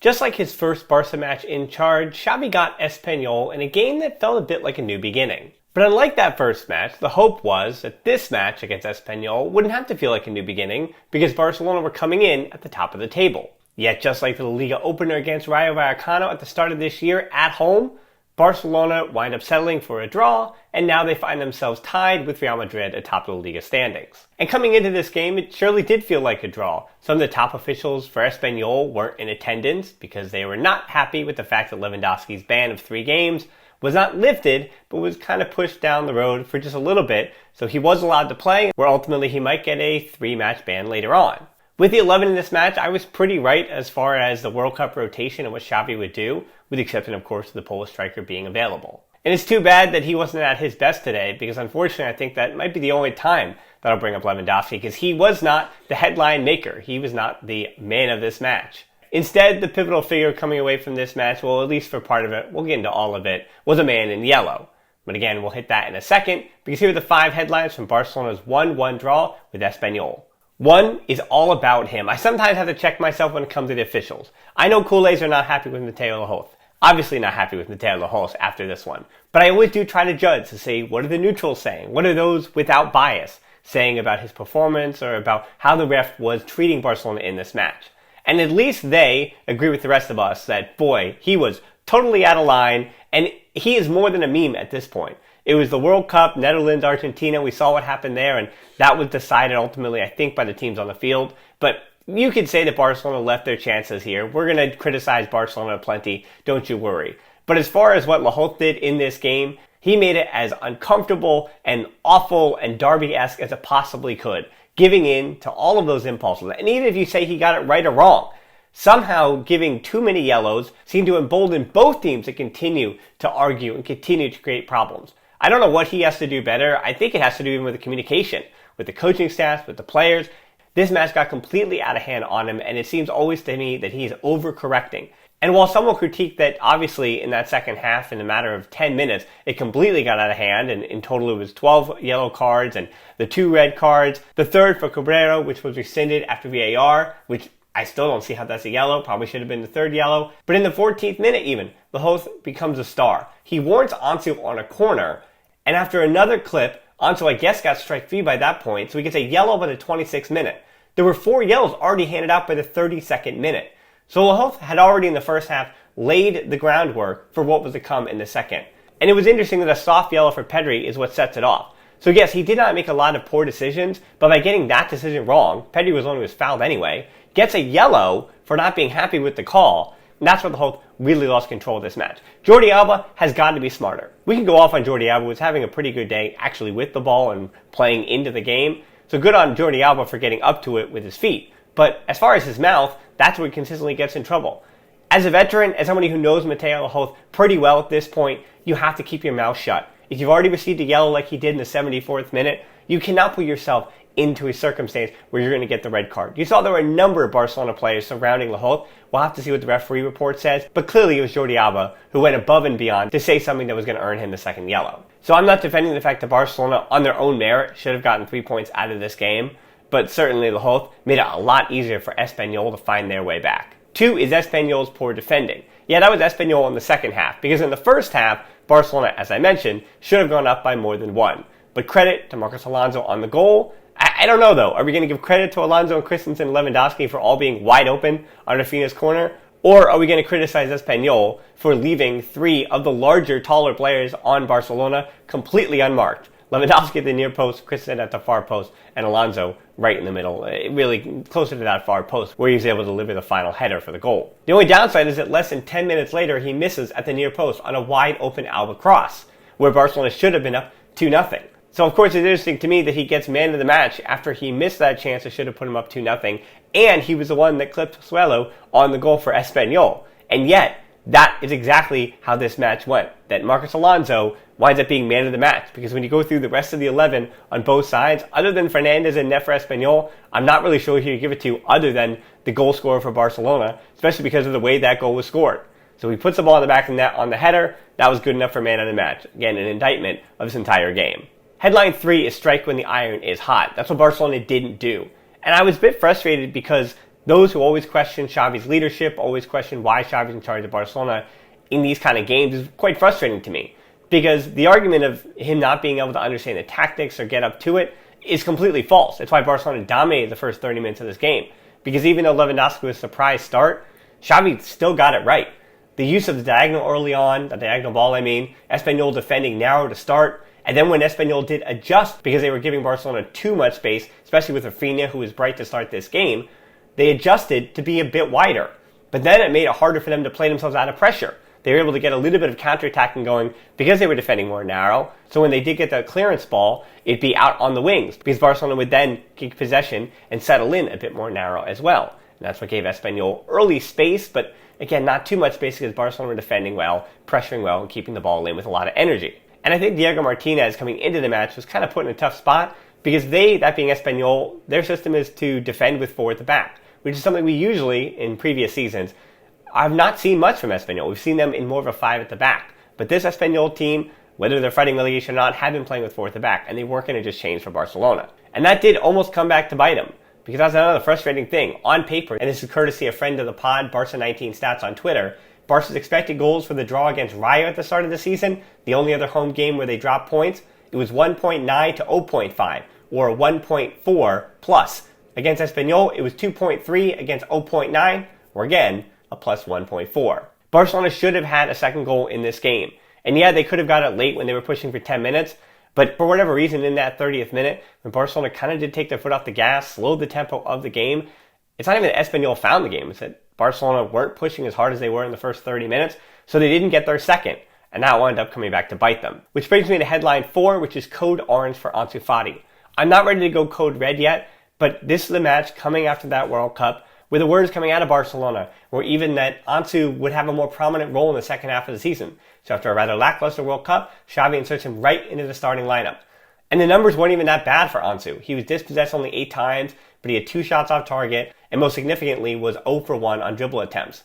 Just like his first Barça match in charge, Xavi got Espanyol in a game that felt a bit like a new beginning. But unlike that first match, the hope was that this match against Espanyol wouldn't have to feel like a new beginning because Barcelona were coming in at the top of the table. Yet just like the La Liga opener against Rayo Vallecano at the start of this year at home, Barcelona wind up settling for a draw, and now they find themselves tied with Real Madrid atop the La Liga standings. And coming into this game, it surely did feel like a draw. Some of the top officials for Espanyol weren't in attendance because they were not happy with the fact that Lewandowski's ban of 3 games was not lifted, but was kind of pushed down the road for just a little bit, so he was allowed to play, where ultimately he might get a 3-match ban later on. With the 11 in this match, I was pretty right as far as the World Cup rotation and what Xavi would do, with the exception, of course, of the Polish striker being available. And it's too bad that he wasn't at his best today, because unfortunately I think that might be the only time that I'll bring up Lewandowski, because he was not the headline maker. He was not the man of this match. Instead, the pivotal figure coming away from this match, well, at least for part of it, we'll get into all of it, was a man in yellow. But again, we'll hit that in a second, because here are the 5 headlines from Barcelona's 1-1 draw with Espanyol. 1 is all about him. I sometimes have to check myself when it comes to the officials. I know culés are not happy with Mateu Lahoz. Obviously not happy with Mateu Lahoz after this one. But I always do try to judge to see what are the neutrals saying? What are those without bias saying about his performance or about how the ref was treating Barcelona in this match? And at least they agree with the rest of us that, boy, he was totally out of line, and he is more than a meme at this point. It was the World Cup, Netherlands, Argentina. We saw what happened there, and that was decided ultimately, I think, by the teams on the field. But you could say that Barcelona left their chances here. We're going to criticize Barcelona plenty, don't you worry. But as far as what Lahoz did in this game, he made it as uncomfortable and awful and Derby-esque as it possibly could, giving in to all of those impulses. And even if you say he got it right or wrong, somehow giving too many yellows seemed to embolden both teams to continue to argue and continue to create problems. I don't know what he has to do better. I think it has to do even with the communication, with the coaching staff, with the players. This match got completely out of hand on him, and it seems always to me that he's overcorrecting. And while some will critique that obviously in that second half, in a matter of 10 minutes, it completely got out of hand, and in total it was 12 yellow cards and the 2 red cards, the third for Cabrera, which was rescinded after VAR, which I still don't see how that's a yellow. Probably should have been the 3rd yellow. But in the 14th minute even, Lahoz becomes a star. He warns Ansu on a corner, and after another clip, Ansu, I guess, got strike free by that point, so he gets a yellow by the 26th minute. There were 4 yellows already handed out by the 32nd minute. So Lahoz had already in the first half laid the groundwork for what was to come in the second. And it was interesting that a soft yellow for Pedri is what sets it off. So yes, he did not make a lot of poor decisions, but by getting that decision wrong, Pedri was the one who was fouled anyway, gets a yellow for not being happy with the call, and that's where Lahoz really lost control of this match. Jordi Alba has got to be smarter. We can go off on Jordi Alba, who was having a pretty good day actually with the ball and playing into the game. So good on Jordi Alba for getting up to it with his feet. But as far as his mouth, that's where he consistently gets in trouble. As a veteran, as somebody who knows Mateu Lahoz pretty well at this point, you have to keep your mouth shut. If you've already received a yellow like he did in the 74th minute, you cannot put yourself into a circumstance where you're going to get the red card. You saw there were a number of Barcelona players surrounding Lahoz. We'll have to see what the referee report says, but clearly it was Jordi Alba who went above and beyond to say something that was going to earn him the second yellow. So I'm not defending the fact that Barcelona, on their own merit, should have gotten 3 points out of this game, but certainly Lahoz made it a lot easier for Espanyol to find their way back. 2 is Espanyol's poor defending. Yeah, that was Espanyol in the second half, because in the first half, Barcelona, as I mentioned, should have gone up by more than 1. But credit to Marcos Alonso on the goal. I don't know though. Are we going to give credit to Alonso and Christensen and Lewandowski for all being wide open on Rafinha's corner? Or are we going to criticize Espanyol for leaving 3 of the larger, taller players on Barcelona completely unmarked? Lewandowski at the near post, Christensen at the far post, and Alonso right in the middle, really closer to that far post, where he was able to deliver the final header for the goal. The only downside is that less than 10 minutes later, he misses at the near post on a wide open Alba cross, where Barcelona should have been up 2-0. So of course it's interesting to me that he gets man of the match after he missed that chance that should have put him up 2-0, and he was the one that clipped Suelo on the goal for Espanyol. And yet, that is exactly how this match went, that Marcos Alonso winds up being man of the match, because when you go through the rest of the 11 on both sides, other than Fernandes and net for Espanyol, I'm not really sure who you give it to other than the goal scorer for Barcelona, especially because of the way that goal was scored. So he puts the ball in the back of the net on the header. That was good enough for man of the match. Again, an indictment of this entire game. Headline 3 is strike when the iron is hot. That's what Barcelona didn't do. And I was a bit frustrated because those who always question Xavi's leadership, always question why Xavi's in charge of Barcelona in these kind of games is quite frustrating to me. Because the argument of him not being able to understand the tactics or get up to it is completely false. That's why Barcelona dominated the first 30 minutes of this game. Because even though Lewandowski was a surprise start, Xavi still got it right. The use of the diagonal early on, the diagonal ball Espanyol defending narrow to start, and then when Espanyol did adjust because they were giving Barcelona too much space, especially with Rafinha, who was bright to start this game, they adjusted to be a bit wider. But then it made it harder for them to play themselves out of pressure. They were able to get a little bit of counterattacking going because they were defending more narrow. So when they did get the clearance ball, it'd be out on the wings because Barcelona would then keep possession and settle in a bit more narrow as well. And that's what gave Espanyol early space, but again, not too much space because Barcelona were defending well, pressuring well, and keeping the ball in with a lot of energy. And I think Diego Martinez coming into the match was kind of put in a tough spot because they, that being Espanyol, their system is to defend with four at the back, which is something we usually, in previous seasons, I've not seen much from Espanyol. We've seen them in more of a five at the back. But this Espanyol team, whether they're fighting relegation or not, have been playing with four at the back, and they weren't going to just change for Barcelona. And that did almost come back to bite them, because that's another frustrating thing. On paper, and this is courtesy of friend of the pod, Barca19 Stats on Twitter, Barca's expected goals for the draw against Rayo at the start of the season, the only other home game where they dropped points, it was 1.9 to 0.5, or 1.4 plus. Against Espanyol, it was 2.3 against 0.9, or again, a plus 1.4. Barcelona should have had a second goal in this game. And yeah, they could have got it late when they were pushing for 10 minutes, but for whatever reason, in that 30th minute, when Barcelona kind of did take their foot off the gas, slowed the tempo of the game, it's not even that Espanyol found the game. It's that Barcelona weren't pushing as hard as they were in the first 30 minutes, so they didn't get their second. And that wound up coming back to bite them. Which brings me to headline 4, which is code orange for Ansu Fati. I'm not ready to go code red yet, but this is the match coming after that World Cup with the words coming out of Barcelona, or even that Ansu would have a more prominent role in the second half of the season. So after a rather lackluster World Cup, Xavi inserts him right into the starting lineup. And the numbers weren't even that bad for Ansu. He was dispossessed only 8 times, but he had 2 shots off target, and most significantly was 0 for 1 on dribble attempts.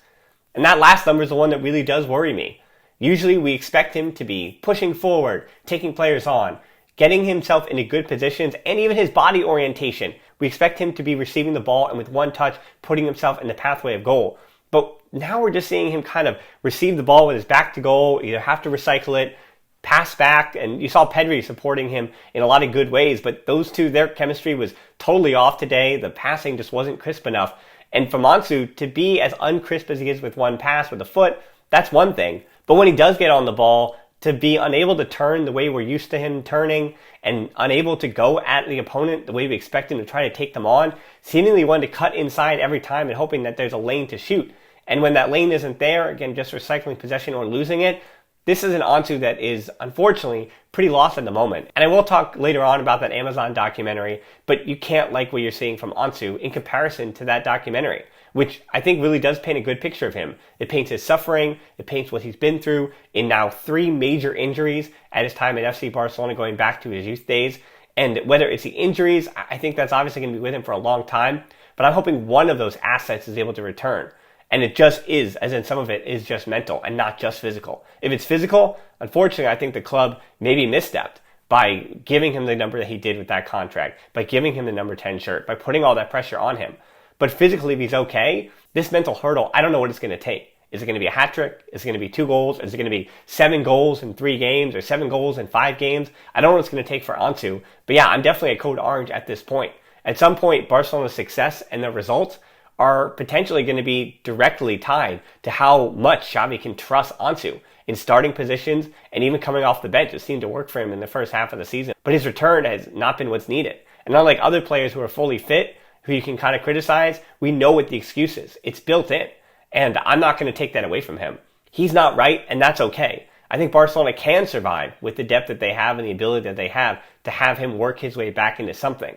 And that last number is the one that really does worry me. Usually we expect him to be pushing forward, taking players on, getting himself into good positions, and even his body orientation. We expect him to be receiving the ball and with one touch, putting himself in the pathway of goal. But now we're just seeing him kind of receive the ball with his back to goal, either have to recycle it, pass back, and you saw Pedri supporting him in a lot of good ways, but those two, their chemistry was totally off today. The passing just wasn't crisp enough. And for Ansu to be as uncrisp as he is with one pass with a foot, that's one thing. But when he does get on the ball, to be unable to turn the way we're used to him turning and unable to go at the opponent the way we expect him to try to take them on, seemingly wanting to cut inside every time and hoping that there's a lane to shoot. And when that lane isn't there, again, just recycling possession or losing it, this is an Ansu that is, unfortunately, pretty lost at the moment. And I will talk later on about that Amazon documentary, but you can't like what you're seeing from Ansu in comparison to that documentary, which I think really does paint a good picture of him. It paints his suffering, it paints what he's been through in now 3 major injuries at his time at FC Barcelona going back to his youth days. And whether it's the injuries, I think that's obviously going to be with him for a long time, but I'm hoping one of those assets is able to return. And it just is, as in some of it is just mental and not just physical. If it's physical, unfortunately, I think the club maybe misstepped by giving him the number that he did with that contract, by giving him the number 10 shirt, by putting all that pressure on him. But physically, if he's okay, this mental hurdle, I don't know what it's going to take. Is it going to be a hat trick? Is it going to be 2 goals? Is it going to be 7 goals in 3 games or 7 goals in 5 games? I don't know what it's going to take for Ansu. But yeah, I'm definitely a code orange at this point. At some point, Barcelona's success and their results are potentially going to be directly tied to how much Xavi can trust Ansu in starting positions and even coming off the bench. It seemed to work for him in the first half of the season. But his return has not been what's needed. And unlike other players who are fully fit, who you can kind of criticize, we know what the excuse is. It's built in. And I'm not going to take that away from him. He's not right, and that's okay. I think Barcelona can survive with the depth that they have and the ability that they have to have him work his way back into something.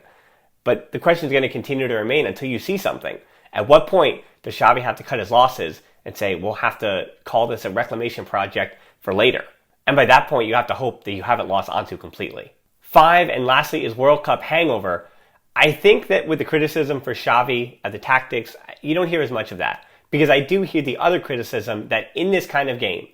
But the question is going to continue to remain until you see something. At what point does Xavi have to cut his losses and say, we'll have to call this a reclamation project for later? And by that point, you have to hope that you haven't lost Ansu completely. 5, and lastly, is World Cup hangover. I think that with the criticism for Xavi at the tactics, you don't hear as much of that. Because I do hear the other criticism that in this kind of game,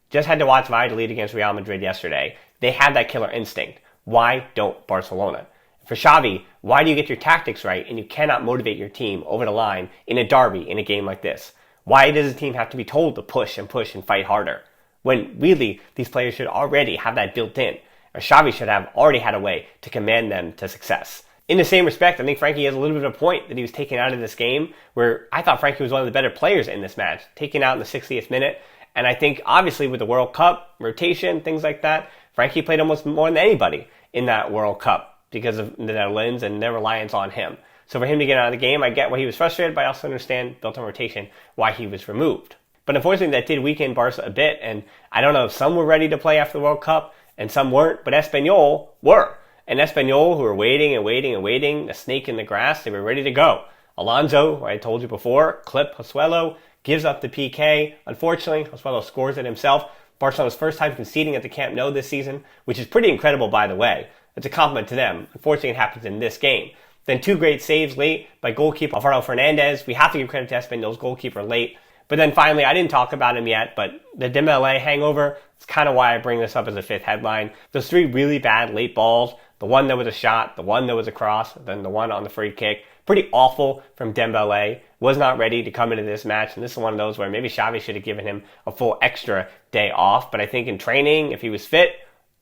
just had to watch Valladolid against Real Madrid yesterday, they had that killer instinct. Why don't Barcelona? For Xavi, why do you get your tactics right and you cannot motivate your team over the line in a derby in a game like this? Why does the team have to be told to push and fight harder? When really, these players should already have that built in. Or Xavi should have already had a way to command them to success. In the same respect, I think Frankie has a little bit of a point that he was taken out of this game, where I thought Frankie was one of the better players in this match, taken out in the 60th minute. And I think, obviously, with the World Cup, rotation, things like that, Frankie played almost more than anybody in that World Cup because of the Netherlands and their reliance on him. So for him to get out of the game, I get why he was frustrated, but I also understand, built on rotation, why he was removed. But unfortunately, that did weaken Barca a bit, and I don't know if some were ready to play after the World Cup, and some weren't, but Espanyol were. And Espanyol, who were waiting, the snake in the grass, they were ready to go. Alonso, who I told you before, clip Josuelo, gives up the PK. Unfortunately, Josuelo scores it himself. Barcelona's first time conceding at the Camp Nou this season, which is pretty incredible, by the way. It's a compliment to them. Unfortunately, it happens in this game. Then two great saves late by goalkeeper Alvaro Fernandez. We have to give credit to Espanyol's goalkeeper late. But then finally, I didn't talk about him yet, but the Dembele hangover, it's kind of why I bring this up as a fifth headline. Those three really bad late balls, the one that was a shot, the one that was a cross, then the one on the free kick, pretty awful from Dembele. Was not ready to come into this match, and this is one of those where maybe Xavi should have given him a full extra day off. But I think in training, if he was fit,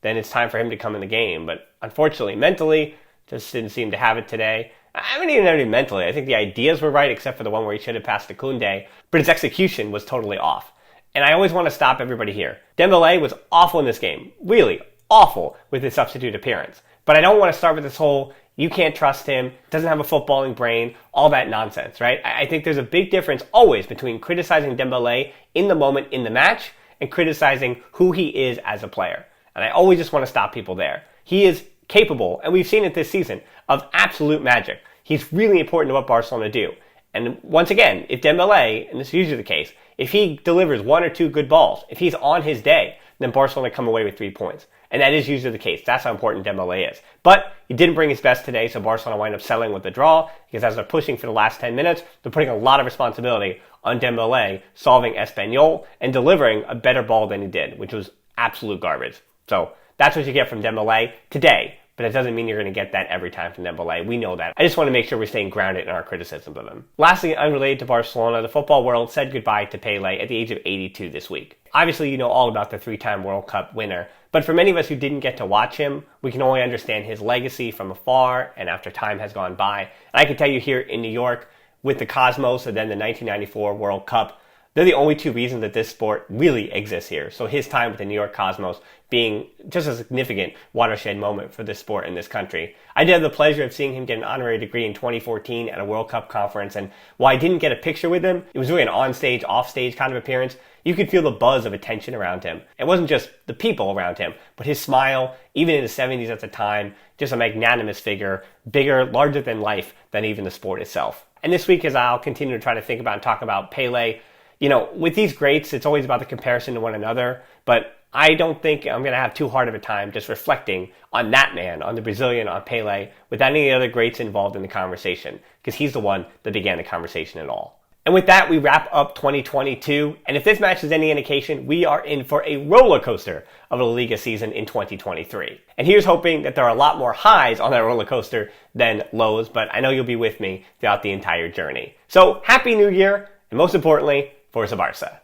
then it's time for him to come in the game. But unfortunately, mentally, just didn't seem to have it today. I mean, even mentally, I think the ideas were right, except for the one where he should have passed to Koundé, but his execution was totally off. And I always want to stop everybody here. Dembele was awful in this game. Really awful with his substitute appearance. But I don't want to start with this whole, you can't trust him, doesn't have a footballing brain, all that nonsense, right? I think there's a big difference always between criticizing Dembele in the moment in the match and criticizing who he is as a player. And I always just want to stop people there. He is capable, and we've seen it this season, of absolute magic. He's really important to what Barcelona do. And once again, if Dembele, and this is usually the case, if he delivers one or two good balls, if he's on his day, then Barcelona come away with 3 points. And that is usually the case. That's how important Dembele is. But he didn't bring his best today, so Barcelona wind up settling with the draw, because as they're pushing for the last 10 minutes, they're putting a lot of responsibility on Dembele solving Espanyol and delivering a better ball than he did, which was absolute garbage. So that's what you get from Dembele today. But it doesn't mean you're going to get that every time from Dembele. We know that. I just want to make sure we're staying grounded in our criticism of him. Lastly, unrelated to Barcelona, the football world said goodbye to Pele at the age of 82 this week. Obviously, you know all about the 3-time World Cup winner. But for many of us who didn't get to watch him, we can only understand his legacy from afar and after time has gone by. And I can tell you here in New York, with the Cosmos and then the 1994 World Cup, they're the only two reasons that this sport really exists here. So his time with the New York Cosmos being just a significant watershed moment for this sport in this country. I did have the pleasure of seeing him get an honorary degree in 2014 at a World Cup conference, and while I didn't get a picture with him, it was really an on-stage, off-stage kind of appearance. You could feel the buzz of attention around him. It wasn't just the people around him, but his smile, even in his 70s at the time, just a magnanimous figure, bigger, larger than life than even the sport itself. And this week, as I'll continue to try to think about and talk about Pele, you know, with these greats, it's always about the comparison to one another, but I don't think I'm going to have too hard of a time just reflecting on that man, on the Brazilian, on Pele, without any other greats involved in the conversation, because he's the one that began the conversation at all. And with that, we wrap up 2022, and if this match is any indication, we are in for a roller coaster of a La Liga season in 2023. And here's hoping that there are a lot more highs on that roller coaster than lows, but I know you'll be with me throughout the entire journey. So, Happy New Year, and most importantly, Forza Barça.